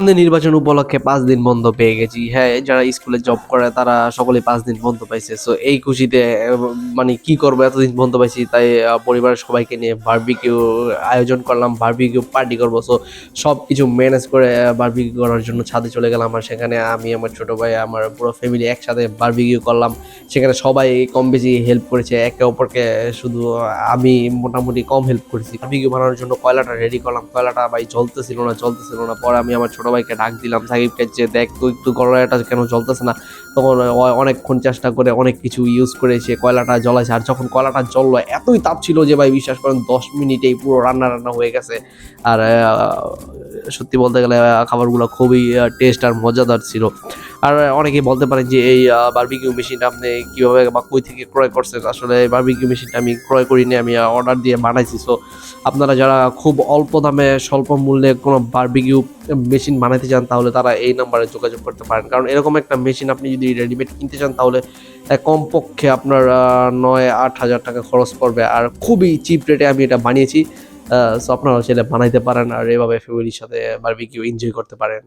নির্বাচন উপলক্ষে ৫ দিন বন্ধ পেয়ে গেছি। হ্যাঁ, যারা স্কুলে জব করে তারা সকলেই ৫ দিন বন্ধ পাইছে। সো এই খুশিতে মানে কি করব, এতদিন বন্ধ পাইছি, তাই পরিবারের সবাইকে নিয়ে বারবিকিউ আয়োজন করলাম। বারবিকিউ পার্টি করব। সো সবকিছু ম্যানেজ করে বারবিকিউ করার জন্য ছাদে চলে গেলাম। আর সেখানে আমি, আমার ছোট ভাই, আমার পুরো ফ্যামিলি একসাথে বারবিকিউ করলাম। সেখানে সবাই কম বেশি হেল্প করেছে একে অপরকে। শুধু আমি মোটামুটি কম হেল্প করেছি। বারবিকিউ বানানোর জন্য কয়লাটা রেডি করলাম। কয়লাটা ভাই জ্বলতেছিল না। পরে আমি আমার ছোট ভাইকে ডাক দিলাম, সাকিবকে, যে দেখ তো একটু কয়লাটা কেন জ্বলতেছে না। তখন অনেকক্ষণ চেষ্টা করে অনেক কিছু ইউজ করে সে কয়লাটা জ্বলাইছে। আর যখন কয়লাটা জ্বললো এতই তাপ ছিল যে ভাই বিশ্বাস করেন ১০ মিনিটেই পুরো রান্না হয়ে গেছে। আর সত্যি বলতে গেলে খাবারগুলো খুবই টেস্ট আর মজাদার ছিল। আর অনেকেই বলতে পারেন যে এই বারবিকিউ মেশিনটা আপনি কিভাবে বা কই থেকে ক্রয় করছেন। আসলে বারবিকিউ মেশিনটা আমি ক্রয় করিনি, আমি অর্ডার দিয়ে বানাইছি। সো আপনারা যারা খুব অল্প দামে স্বল্প মূল্যে কোনো বারবিকিউ মেশিন বানাইতে চান তাহলে তারা এই নাম্বারে যোগাযোগ করতে পারেন। কারণ এরকম একটা মেশিন আপনি যদি রেডিমেড কিনতে চান তাহলে কমপক্ষে আপনার ৯-৮ হাজার টাকা খরচ পড়বে। আর খুবই চিপ রেটে আমি এটা বানিয়েছি। সো আপনারাও চাইলে বানাইতে পারেন আর এভাবে ফ্যামিলির সাথে বারবিকিউ এনজয় করতে পারেন।